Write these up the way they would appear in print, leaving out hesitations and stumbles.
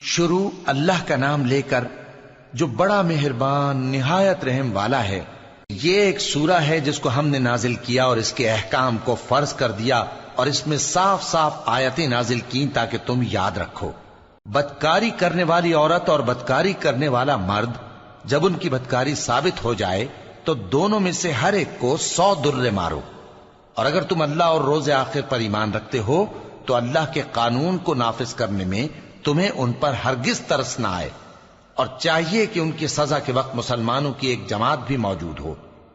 شروع اللہ کا نام لے کر جو بڑا مہربان نہایت رحم والا ہے۔ یہ ایک سورہ ہے جس کو ہم نے نازل کیا اور اس کے احکام کو فرض کر دیا اور اس میں صاف صاف آیتیں نازل کی تاکہ تم یاد رکھو۔ بدکاری کرنے والی عورت اور بدکاری کرنے والا مرد جب ان کی بدکاری ثابت ہو جائے تو دونوں میں سے ہر ایک کو 100 درے مارو، اور اگر تم اللہ اور روز آخر پر ایمان رکھتے ہو تو اللہ کے قانون کو نافذ کرنے میں تمہیں ان پر ہرگز ترس نہ آئے، اور چاہیے کہ ان کی سزا کے وقت مسلمانوں کی ایک جماعت بھی موجود ہو۔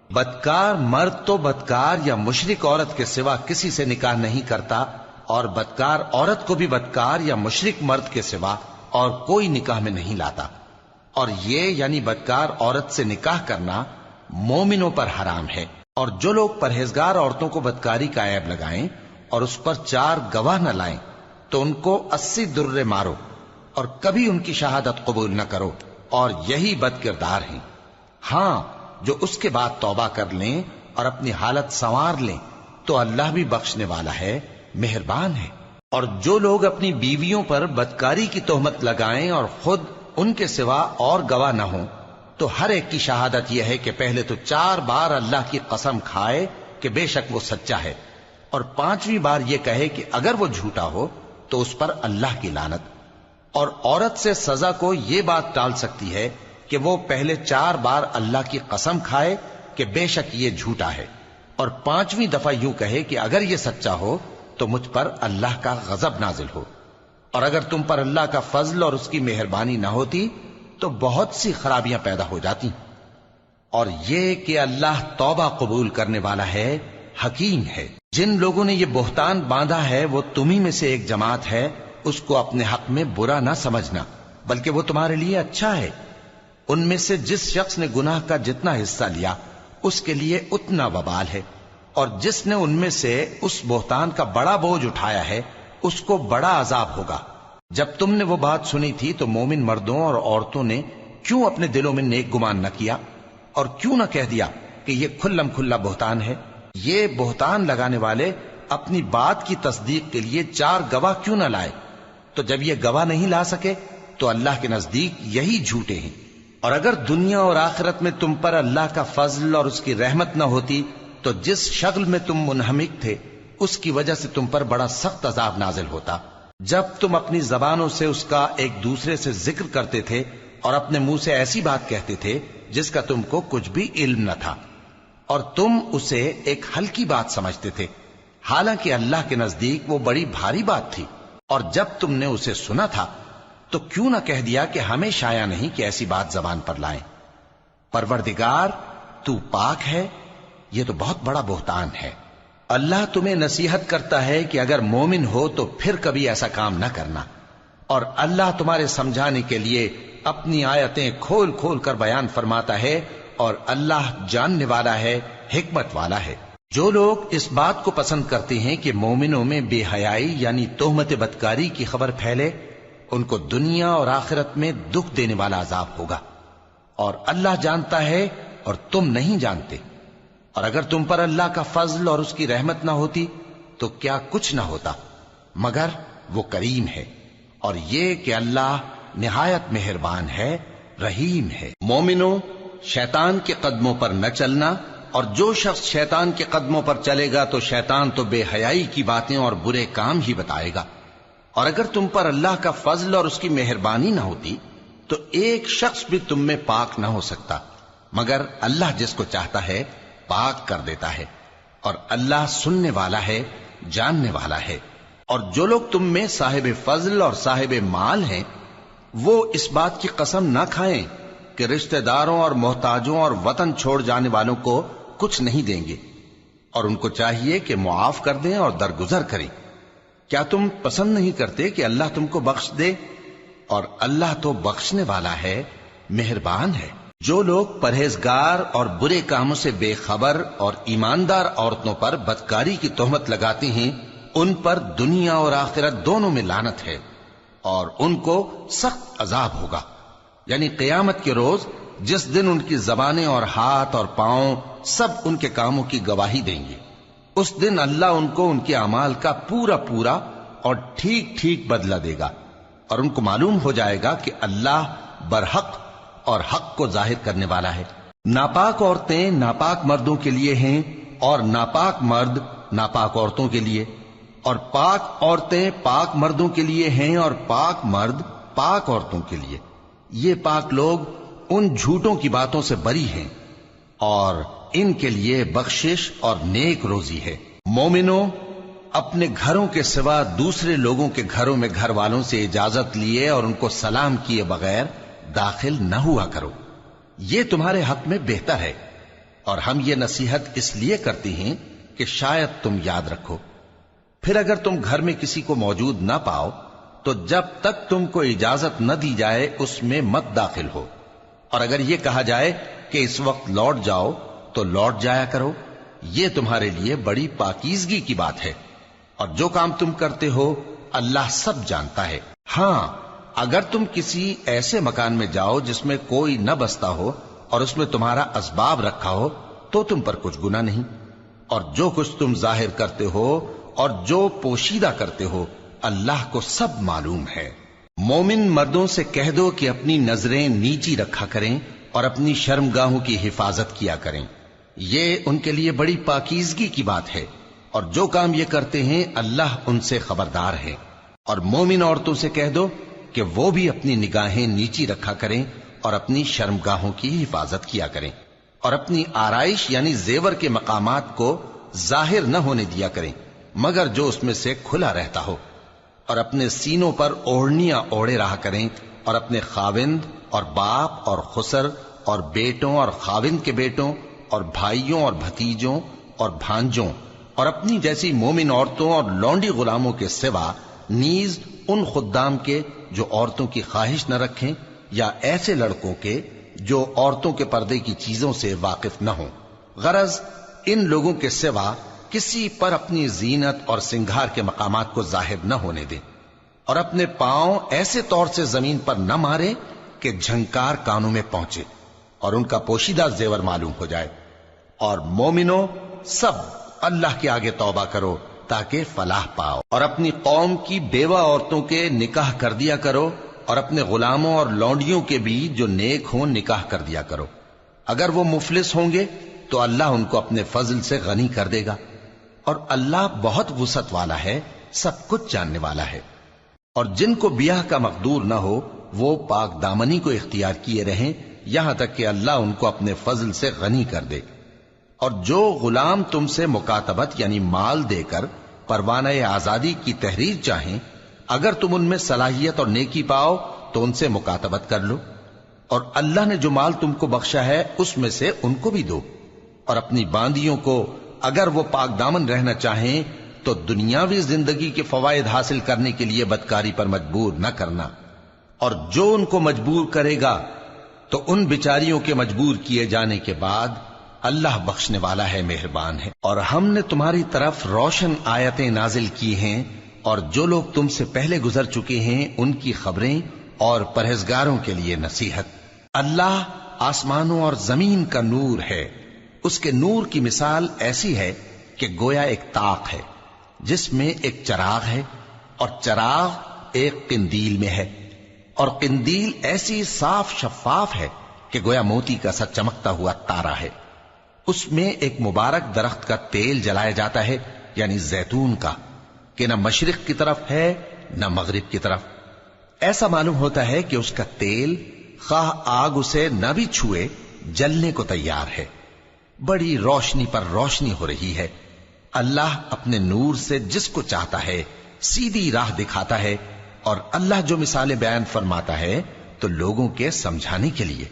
بدکار مرد تو بدکار یا مشرک عورت کے سوا کسی سے نکاح نہیں کرتا، اور بدکار عورت کو بھی بدکار یا مشرک مرد کے سوا اور کوئی نکاح میں نہیں لاتا، اور یہ یعنی بدکار عورت سے نکاح کرنا مومنوں پر حرام ہے۔ اور جو لوگ پرہیزگار عورتوں کو بدکاری کا عیب لگائیں اور اس پر 4 گواہ نہ لائیں تو ان کو 80 درے مارو، اور کبھی ان کی شہادت قبول نہ کرو، اور یہی بد کردار ہیں۔ ہاں، جو اس کے بعد توبہ کر لیں اور اپنی حالت سنوار لیں تو اللہ بھی بخشنے والا ہے، مہربان ہے۔ اور جو لوگ اپنی بیویوں پر بدکاری کی تہمت لگائیں اور خود ان کے سوا اور گواہ نہ ہوں تو ہر ایک کی شہادت یہ ہے کہ پہلے تو 4 بار اللہ کی قسم کھائے کہ بے شک وہ سچا ہے، اور 5ویں بار یہ کہے کہ اگر وہ جھوٹا ہو تو اس پر اللہ کی لعنت۔ اور عورت سے سزا کو یہ بات ٹال سکتی ہے کہ وہ پہلے 4 بار اللہ کی قسم کھائے کہ بے شک یہ جھوٹا ہے، اور 5ویں دفعہ یوں کہے کہ اگر یہ سچا ہو تو مجھ پر اللہ کا غضب نازل ہو۔ اور اگر تم پر اللہ کا فضل اور اس کی مہربانی نہ ہوتی تو بہت سی خرابیاں پیدا ہو جاتی۔ اور یہ کہ اللہ توبہ قبول کرنے والا ہے، حکیم ہے۔ جن لوگوں نے یہ بہتان باندھا ہے وہ تمہیں میں سے ایک جماعت ہے، اس کو اپنے حق میں برا نہ سمجھنا، بلکہ وہ تمہارے لیے اچھا ہے۔ ان میں سے جس شخص نے گناہ کا جتنا حصہ لیا اس کے لیے اتنا وبال ہے، اور جس نے ان میں سے اس بہتان کا بڑا بوجھ اٹھایا ہے اس کو بڑا عذاب ہوگا۔ جب تم نے وہ بات سنی تھی تو مومن مردوں اور عورتوں نے کیوں اپنے دلوں میں نیک گمان نہ کیا، اور کیوں نہ کہہ دیا کہ یہ کھلم کھلا بہتان ہے؟ یہ بہتان لگانے والے اپنی بات کی تصدیق کے لیے 4 گواہ کیوں نہ لائے؟ تو جب یہ گواہ نہیں لا سکے تو اللہ کے نزدیک یہی جھوٹے ہیں۔ اور اگر دنیا اور آخرت میں تم پر اللہ کا فضل اور اس کی رحمت نہ ہوتی تو جس شغل میں تم منہمک تھے اس کی وجہ سے تم پر بڑا سخت عذاب نازل ہوتا، جب تم اپنی زبانوں سے اس کا ایک دوسرے سے ذکر کرتے تھے اور اپنے منہ سے ایسی بات کہتے تھے جس کا تم کو کچھ بھی علم نہ تھا، اور تم اسے ایک ہلکی بات سمجھتے تھے، حالانکہ اللہ کے نزدیک وہ بڑی بھاری بات تھی۔ اور جب تم نے اسے سنا تھا تو کیوں نہ کہہ دیا کہ ہمیں شایع نہیں کہ ایسی بات زبان پر لائیں؟ پروردگار تو پاک ہے، یہ تو بہت بڑا بہتان ہے۔ اللہ تمہیں نصیحت کرتا ہے کہ اگر مومن ہو تو پھر کبھی ایسا کام نہ کرنا، اور اللہ تمہارے سمجھانے کے لیے اپنی آیتیں کھول کھول کر بیان فرماتا ہے، اور اللہ جاننے والا ہے، حکمت والا ہے۔ جو لوگ اس بات کو پسند کرتے ہیں کہ مومنوں میں بے حیائی یعنی تہمت بدکاری کی خبر پھیلے، ان کو دنیا اور آخرت میں دکھ دینے والا عذاب ہوگا، اور اللہ جانتا ہے اور تم نہیں جانتے۔ اور اگر تم پر اللہ کا فضل اور اس کی رحمت نہ ہوتی تو کیا کچھ نہ ہوتا، مگر وہ کریم ہے، اور یہ کہ اللہ نہایت مہربان ہے، رحیم ہے۔ مومنوں، شیطان کے قدموں پر نہ چلنا، اور جو شخص شیطان کے قدموں پر چلے گا تو شیطان تو بے حیائی کی باتیں اور برے کام ہی بتائے گا۔ اور اگر تم پر اللہ کا فضل اور اس کی مہربانی نہ ہوتی تو ایک شخص بھی تم میں پاک نہ ہو سکتا، مگر اللہ جس کو چاہتا ہے پاک کر دیتا ہے، اور اللہ سننے والا ہے، جاننے والا ہے۔ اور جو لوگ تم میں صاحب فضل اور صاحب مال ہیں وہ اس بات کی قسم نہ کھائیں کہ رشتہ داروں اور محتاجوں اور وطن چھوڑ جانے والوں کو کچھ نہیں دیں گے، اور ان کو چاہیے کہ معاف کر دیں اور درگزر کریں۔ کیا تم پسند نہیں کرتے کہ اللہ تم کو بخش دے؟ اور اللہ تو بخشنے والا ہے، مہربان ہے۔ جو لوگ پرہیزگار اور برے کاموں سے بے خبر اور ایماندار عورتوں پر بدکاری کی تہمت لگاتے ہیں ان پر دنیا اور آخرت دونوں میں لعنت ہے، اور ان کو سخت عذاب ہوگا، یعنی قیامت کے روز جس دن ان کی زبانیں اور ہاتھ اور پاؤں سب ان کے کاموں کی گواہی دیں گے۔ اس دن اللہ ان کو ان کے اعمال کا پورا پورا اور ٹھیک ٹھیک بدلہ دے گا، اور ان کو معلوم ہو جائے گا کہ اللہ برحق اور حق کو ظاہر کرنے والا ہے۔ ناپاک عورتیں ناپاک مردوں کے لیے ہیں اور ناپاک مرد ناپاک عورتوں کے لیے، اور پاک عورتیں پاک مردوں کے لیے ہیں اور پاک مرد پاک عورتوں کے لیے۔ یہ پاک لوگ ان جھوٹوں کی باتوں سے بری ہیں اور ان کے لیے بخشش اور نیک روزی ہے۔ مومنوں، اپنے گھروں کے سوا دوسرے لوگوں کے گھروں میں گھر والوں سے اجازت لیے اور ان کو سلام کیے بغیر داخل نہ ہوا کرو، یہ تمہارے حق میں بہتر ہے، اور ہم یہ نصیحت اس لیے کرتے ہیں کہ شاید تم یاد رکھو۔ پھر اگر تم گھر میں کسی کو موجود نہ پاؤ تو جب تک تم کو اجازت نہ دی جائے اس میں مت داخل ہو، اور اگر یہ کہا جائے کہ اس وقت لوٹ جاؤ تو لوٹ جایا کرو، یہ تمہارے لیے بڑی پاکیزگی کی بات ہے، اور جو کام تم کرتے ہو اللہ سب جانتا ہے۔ ہاں، اگر تم کسی ایسے مکان میں جاؤ جس میں کوئی نہ بستا ہو اور اس میں تمہارا اسباب رکھا ہو تو تم پر کچھ گناہ نہیں، اور جو کچھ تم ظاہر کرتے ہو اور جو پوشیدہ کرتے ہو اللہ کو سب معلوم ہے۔ مومن مردوں سے کہہ دو کہ اپنی نظریں نیچی رکھا کریں اور اپنی شرمگاہوں کی حفاظت کیا کریں، یہ ان کے لیے بڑی پاکیزگی کی بات ہے، اور جو کام یہ کرتے ہیں اللہ ان سے خبردار ہے۔ اور مومن عورتوں سے کہہ دو کہ وہ بھی اپنی نگاہیں نیچی رکھا کریں اور اپنی شرمگاہوں کی حفاظت کیا کریں، اور اپنی آرائش یعنی زیور کے مقامات کو ظاہر نہ ہونے دیا کریں مگر جو اس میں سے کھلا رہتا ہو، اور اپنے سینوں پر اوڑھنیاں اوڑھے رہا کریں، اور اپنے خاوند اور باپ اور خسر اور بیٹوں اور خاوند کے بیٹوں اور بھائیوں اور بھتیجوں اور بھانجوں اور اپنی جیسی مومن عورتوں اور لونڈی غلاموں کے سوا نیز ان خدام کے جو عورتوں کی خواہش نہ رکھیں، یا ایسے لڑکوں کے جو عورتوں کے پردے کی چیزوں سے واقف نہ ہوں۔ غرض ان لوگوں کے سوا کسی پر اپنی زینت اور سنگھار کے مقامات کو ظاہر نہ ہونے دیں، اور اپنے پاؤں ایسے طور سے زمین پر نہ مارے کہ جھنکار کانوں میں پہنچے اور ان کا پوشیدہ زیور معلوم ہو جائے۔ اور مومنوں، سب اللہ کے آگے توبہ کرو تاکہ فلاح پاؤ، اور اپنی قوم کی بیوہ عورتوں کے نکاح کر دیا کرو، اور اپنے غلاموں اور لونڈیوں کے بھی جو نیک ہوں نکاح کر دیا کرو۔ اگر وہ مفلس ہوں گے تو اللہ ان کو اپنے فضل سے غنی کر دے گا، اور اللہ بہت وسعت والا ہے، سب کچھ جاننے والا ہے۔ اور جن کو بیاہ کا مقدور نہ ہو وہ پاک دامنی کو اختیار کیے رہیں یہاں تک کہ اللہ ان کو اپنے فضل سے غنی کر دے۔ اور جو غلام تم سے مکاتبت یعنی مال دے کر پروانہ آزادی کی تحریر چاہیں، اگر تم ان میں صلاحیت اور نیکی پاؤ تو ان سے مکاتبت کر لو، اور اللہ نے جو مال تم کو بخشا ہے اس میں سے ان کو بھی دو۔ اور اپنی باندیوں کو اگر وہ پاک دامن رہنا چاہیں تو دنیاوی زندگی کے فوائد حاصل کرنے کے لیے بدکاری پر مجبور نہ کرنا، اور جو ان کو مجبور کرے گا تو ان بیچاریوں کے مجبور کیے جانے کے بعد اللہ بخشنے والا ہے، مہربان ہے۔ اور ہم نے تمہاری طرف روشن آیتیں نازل کی ہیں، اور جو لوگ تم سے پہلے گزر چکے ہیں ان کی خبریں اور پرہیزگاروں کے لیے نصیحت۔ اللہ آسمانوں اور زمین کا نور ہے، اس کے نور کی مثال ایسی ہے کہ گویا ایک طاق ہے جس میں ایک چراغ ہے، اور چراغ ایک قندیل میں ہے، اور قندیل ایسی صاف شفاف ہے کہ گویا موتی کا سا چمکتا ہوا تارا ہے۔ اس میں ایک مبارک درخت کا تیل جلایا جاتا ہے یعنی زیتون کا، کہ نہ مشرق کی طرف ہے نہ مغرب کی طرف۔ ایسا معلوم ہوتا ہے کہ اس کا تیل خواہ آگ اسے نہ بھی چھوئے جلنے کو تیار ہے، بڑی روشنی پر روشنی ہو رہی ہے۔ اللہ اپنے نور سے جس کو چاہتا ہے سیدھی راہ دکھاتا ہے، اور اللہ جو مثالیں بیان فرماتا ہے تو لوگوں کے سمجھانے کے لیے،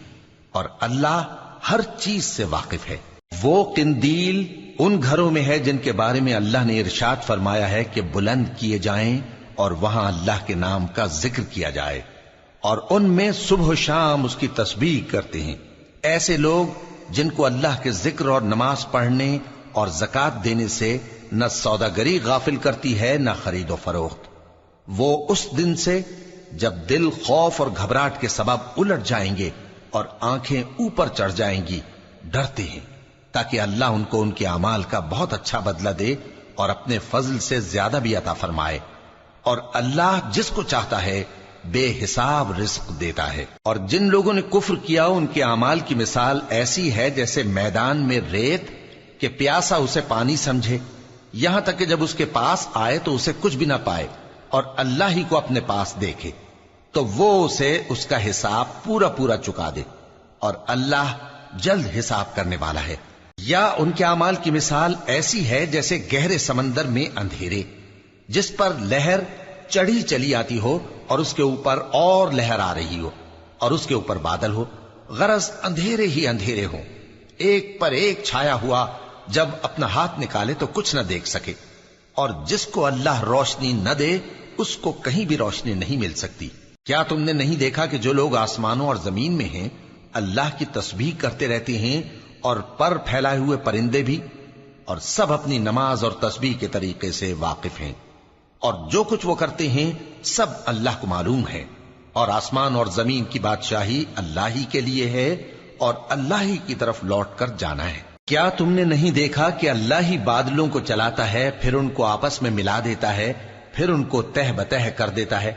اور اللہ ہر چیز سے واقف ہے۔ وہ قندیل ان گھروں میں ہے جن کے بارے میں اللہ نے ارشاد فرمایا ہے کہ بلند کیے جائیں اور وہاں اللہ کے نام کا ذکر کیا جائے، اور ان میں صبح و شام اس کی تسبیح کرتے ہیں۔ ایسے لوگ جن کو اللہ کے ذکر اور نماز پڑھنے اور زکوٰۃ دینے سے نہ سوداگری غافل کرتی ہے نہ خرید و فروخت، وہ اس دن سے جب دل خوف اور گھبراہٹ کے سبب الٹ جائیں گے اور آنکھیں اوپر چڑھ جائیں گی ڈرتے ہیں، تاکہ اللہ ان کو ان کے اعمال کا بہت اچھا بدلہ دے اور اپنے فضل سے زیادہ بھی عطا فرمائے۔ اور اللہ جس کو چاہتا ہے بے حساب رزق دیتا ہے۔ اور جن لوگوں نے کفر کیا ان کے اعمال کی مثال ایسی ہے جیسے میدان میں ریت کہ پیاسا اسے پانی سمجھے، یہاں تک کہ جب اس کے پاس آئے تو اسے کچھ بھی نہ پائے اور اللہ ہی کو اپنے پاس دیکھے تو وہ اسے اس کا حساب پورا پورا چکا دے، اور اللہ جلد حساب کرنے والا ہے۔ یا ان کے اعمال کی مثال ایسی ہے جیسے گہرے سمندر میں اندھیرے جس پر لہر چڑھی چلی آتی ہو اور اس کے اوپر اور لہر آ رہی ہو اور اس کے اوپر بادل ہو، غرض اندھیرے ہی اندھیرے ہوں، ایک پر ایک چھایا ہوا، جب اپنا ہاتھ نکالے تو کچھ نہ دیکھ سکے۔ اور جس کو اللہ روشنی نہ دے اس کو کہیں بھی روشنی نہیں مل سکتی۔ کیا تم نے نہیں دیکھا کہ جو لوگ آسمانوں اور زمین میں ہیں اللہ کی تسبیح کرتے رہتے ہیں، اور پر پھیلائے ہوئے پرندے بھی، اور سب اپنی نماز اور تسبیح کے طریقے سے واقف ہیں، اور جو کچھ وہ کرتے ہیں سب اللہ کو معلوم ہے، اور آسمان اور زمین کی بادشاہی اللہ ہی کے لیے ہے اور اللہ ہی کی طرف لوٹ کر جانا ہے۔ کیا تم نے نہیں دیکھا کہ اللہ ہی بادلوں کو چلاتا ہے، پھر ان کو آپس میں ملا دیتا ہے، پھر ان کو تہ بتہ کر دیتا ہے،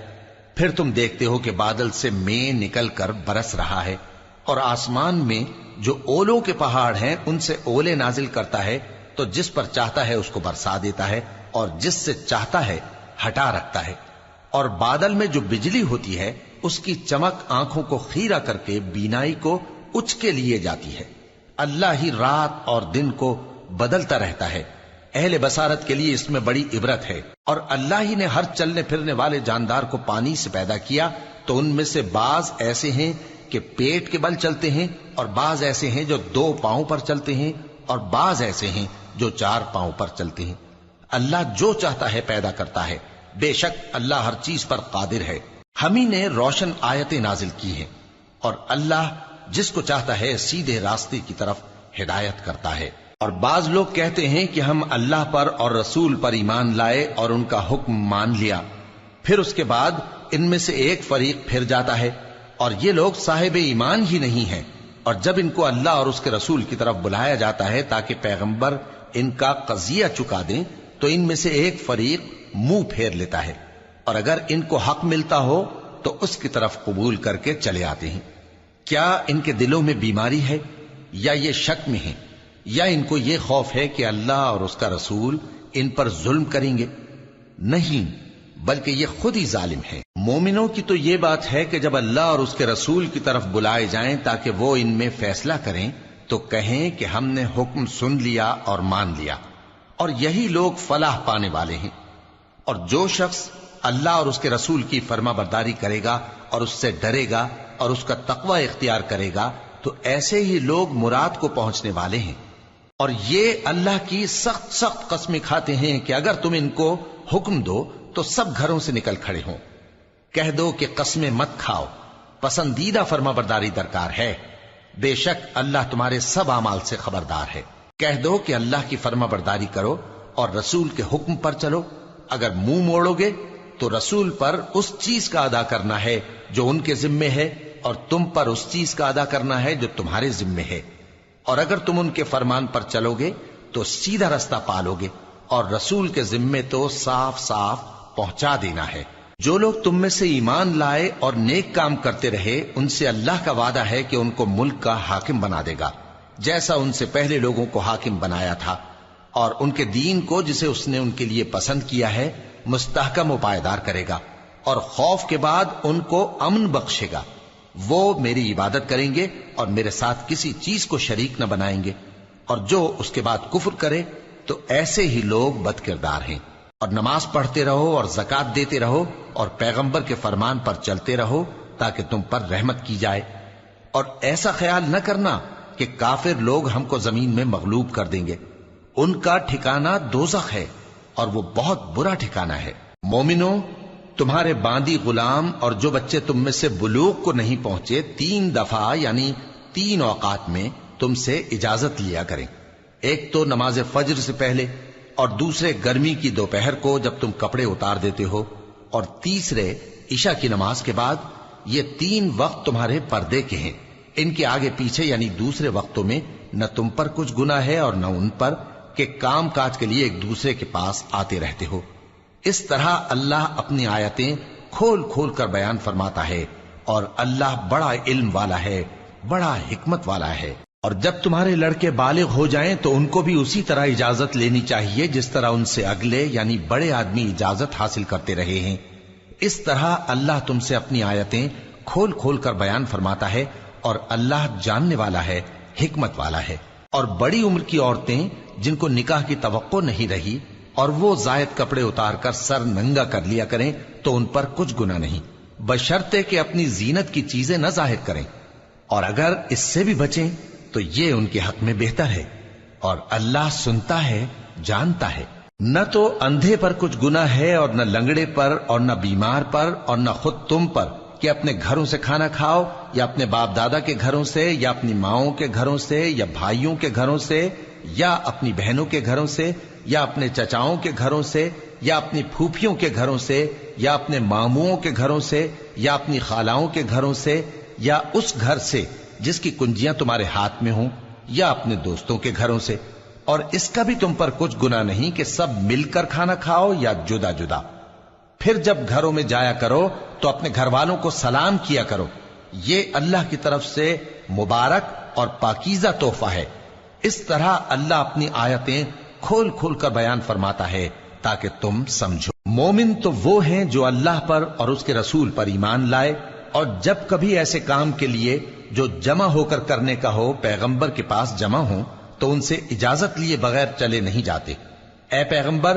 پھر تم دیکھتے ہو کہ بادل سے مے نکل کر برس رہا ہے، اور آسمان میں جو اولوں کے پہاڑ ہیں ان سے اولے نازل کرتا ہے، تو جس پر چاہتا ہے اس کو برسا دیتا ہے اور جس سے چاہتا ہے ہٹا رکھتا ہے۔ اور بادل میں جو بجلی ہوتی ہے اس کی چمک آنکھوں کو خیرہ کر کے بینائی کو اچ کے لیے جاتی ہے۔ اللہ ہی رات اور دن کو بدلتا رہتا ہے، اہل بصارت کے لیے اس میں بڑی عبرت ہے۔ اور اللہ ہی نے ہر چلنے پھرنے والے جاندار کو پانی سے پیدا کیا، تو ان میں سے بعض ایسے ہیں کہ پیٹ کے بل چلتے ہیں، اور بعض ایسے ہیں جو 2 پاؤں پر چلتے ہیں، اور بعض ایسے ہیں جو 4 پاؤں پر چلتے ہیں۔ اللہ جو چاہتا ہے پیدا کرتا ہے، بے شک اللہ ہر چیز پر قادر ہے۔ ہم ہی نے روشن آیتیں نازل کی ہیں، اور اللہ جس کو چاہتا ہے سیدھے راستے کی طرف ہدایت کرتا ہے۔ اور بعض لوگ کہتے ہیں کہ ہم اللہ پر اور رسول پر ایمان لائے اور ان کا حکم مان لیا، پھر اس کے بعد ان میں سے ایک فریق پھر جاتا ہے، اور یہ لوگ صاحب ایمان ہی نہیں ہیں۔ اور جب ان کو اللہ اور اس کے رسول کی طرف بلایا جاتا ہے تاکہ پیغمبر ان کا قضیہ چکا دیں، تو ان میں سے ایک فریق منہ پھیر لیتا ہے، اور اگر ان کو حق ملتا ہو تو اس کی طرف قبول کر کے چلے آتے ہیں۔ کیا ان کے دلوں میں بیماری ہے یا یہ شک میں ہیں، یا ان کو یہ خوف ہے کہ اللہ اور اس کا رسول ان پر ظلم کریں گے؟ نہیں، بلکہ یہ خود ہی ظالم ہے۔ مومنوں کی تو یہ بات ہے کہ جب اللہ اور اس کے رسول کی طرف بلائے جائیں تاکہ وہ ان میں فیصلہ کریں تو کہیں کہ ہم نے حکم سن لیا اور مان لیا، اور یہی لوگ فلاح پانے والے ہیں۔ اور جو شخص اللہ اور اس کے رسول کی فرما برداری کرے گا اور اس سے ڈرے گا اور اس کا تقوی اختیار کرے گا تو ایسے ہی لوگ مراد کو پہنچنے والے ہیں۔ اور یہ اللہ کی سخت سخت قسمیں کھاتے ہیں کہ اگر تم ان کو حکم دو تو سب گھروں سے نکل کھڑے ہوں۔ کہہ دو کہ قسمیں مت کھاؤ، پسندیدہ فرما برداری درکار ہے، بے شک اللہ تمہارے سب اعمال سے خبردار ہے۔ کہہ دو کہ اللہ کی فرما برداری کرو اور رسول کے حکم پر چلو، اگر منہ موڑو گے تو رسول پر اس چیز کا ادا کرنا ہے جو ان کے ذمے ہے، اور تم پر اس چیز کا ادا کرنا ہے جو تمہارے ذمے ہے، اور اگر تم ان کے فرمان پر چلو گے تو سیدھا رستہ پالو گے، اور رسول کے ذمے تو صاف صاف پہنچا دینا ہے۔ جو لوگ تم میں سے ایمان لائے اور نیک کام کرتے رہے ان سے اللہ کا وعدہ ہے کہ ان کو ملک کا حاکم بنا دے گا، جیسا ان سے پہلے لوگوں کو حاکم بنایا تھا، اور ان کے دین کو جسے اس نے ان کے لیے پسند کیا ہے مستحکم و پائیدار کرے گا، اور خوف کے بعد ان کو امن بخشے گا۔ وہ میری عبادت کریں گے اور میرے ساتھ کسی چیز کو شریک نہ بنائیں گے، اور جو اس کے بعد کفر کرے تو ایسے ہی لوگ بد کردار ہیں۔ اور نماز پڑھتے رہو اور زکوٰۃ دیتے رہو اور پیغمبر کے فرمان پر چلتے رہو تاکہ تم پر رحمت کی جائے، اور ایسا خیال نہ کرنا کہ کافر لوگ ہم کو زمین میں مغلوب کر دیں گے، ان کا ٹھکانہ دوزخ ہے اور وہ بہت برا ٹھکانہ ہے۔ مومنوں، تمہارے باندی غلام اور جو بچے تم میں سے بلوغ کو نہیں پہنچے 3 دفعہ یعنی 3 اوقات میں تم سے اجازت لیا کریں، ایک تو نماز فجر سے پہلے، اور دوسرے گرمی کی دوپہر کو جب تم کپڑے اتار دیتے ہو، اور تیسرے عشاء کی نماز کے بعد۔ یہ 3 وقت تمہارے پردے کے ہیں، ان کے آگے پیچھے یعنی دوسرے وقتوں میں نہ تم پر کچھ گناہ ہے اور نہ ان پر کہ کام کاج کے لیے ایک دوسرے کے پاس آتے رہتے ہو۔ اس طرح اللہ اپنی آیتیں کھول کھول کر بیان فرماتا ہے، اور اللہ بڑا علم والا ہے، بڑا حکمت والا ہے۔ اور جب تمہارے لڑکے بالغ ہو جائیں تو ان کو بھی اسی طرح اجازت لینی چاہیے جس طرح ان سے اگلے یعنی بڑے آدمی اجازت حاصل کرتے رہے ہیں۔ اس طرح اللہ تم سے اپنی آیتیں کھول کھول کر بیان فرماتا ہے، اور اللہ جاننے والا ہے، حکمت والا ہے۔ اور بڑی عمر کی عورتیں جن کو نکاح کی توقع نہیں رہی اور وہ زائد کپڑے اتار کر سر ننگا کر لیا کریں تو ان پر کچھ گناہ نہیں، بشرطے کہ اپنی زینت کی چیزیں نہ ظاہر کریں، اور اگر اس سے بھی بچیں تو یہ ان کے حق میں بہتر ہے، اور اللہ سنتا ہے، جانتا ہے۔ نہ تو اندھے پر کچھ گناہ ہے اور نہ لنگڑے پر اور نہ بیمار پر اور نہ خود تم پر کہ اپنے گھروں سے کھانا کھاؤ، یا اپنے باپ دادا کے گھروں سے، یا اپنی ماؤں کے گھروں سے، یا بھائیوں کے گھروں سے، یا اپنی بہنوں کے گھروں سے، یا اپنے چچاؤں کے گھروں سے، یا اپنی پھوپھیوں کے گھروں سے، یا اپنے ماموؤں کے گھروں سے، یا اپنی خالاؤں کے گھروں سے، یا اس گھر سے جس کی کنجیاں تمہارے ہاتھ میں ہوں، یا اپنے دوستوں کے گھروں سے۔ اور اس کا بھی تم پر کچھ گناہ نہیں کہ سب مل کر کھانا کھاؤ یا جدا جدا۔ پھر جب گھروں میں جایا کرو تو اپنے گھر والوں کو سلام کیا کرو، یہ اللہ کی طرف سے مبارک اور پاکیزہ تحفہ ہے۔ اس طرح اللہ اپنی آیتیں کھول کھول کر بیان فرماتا ہے تاکہ تم سمجھو۔ مومن تو وہ ہیں جو اللہ پر اور اس کے رسول پر ایمان لائے، اور جب کبھی ایسے کام کے لیے جو جمع ہو کر کرنے کا ہو پیغمبر کے پاس جمع ہوں تو ان سے اجازت لیے بغیر چلے نہیں جاتے۔ اے پیغمبر،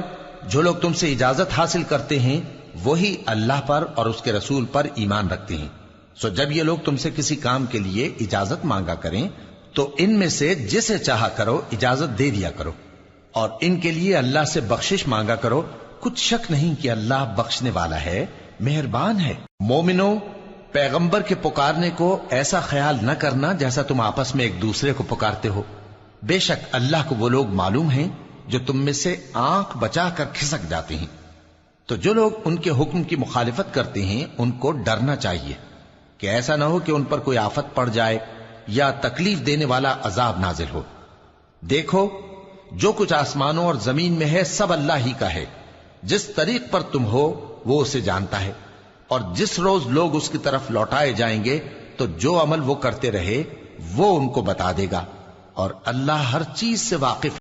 جو لوگ تم سے اجازت حاصل کرتے ہیں وہی اللہ پر اور اس کے رسول پر ایمان رکھتے ہیں، سو جب یہ لوگ تم سے کسی کام کے لیے اجازت مانگا کریں تو ان میں سے جسے چاہا کرو اجازت دے دیا کرو، اور ان کے لیے اللہ سے بخشش مانگا کرو، کچھ شک نہیں کہ اللہ بخشنے والا ہے، مہربان ہے۔ مومنو، پیغمبر کے پکارنے کو ایسا خیال نہ کرنا جیسا تم آپس میں ایک دوسرے کو پکارتے ہو، بے شک اللہ کو وہ لوگ معلوم ہیں جو تم میں سے آنکھ بچا کر کھسک جاتے ہیں۔ تو جو لوگ ان کے حکم کی مخالفت کرتے ہیں ان کو ڈرنا چاہیے کہ ایسا نہ ہو کہ ان پر کوئی آفت پڑ جائے یا تکلیف دینے والا عذاب نازل ہو۔ دیکھو، جو کچھ آسمانوں اور زمین میں ہے سب اللہ ہی کا ہے، جس طریق پر تم ہو وہ اسے جانتا ہے، اور جس روز لوگ اس کی طرف لوٹائے جائیں گے تو جو عمل وہ کرتے رہے وہ ان کو بتا دے گا، اور اللہ ہر چیز سے واقف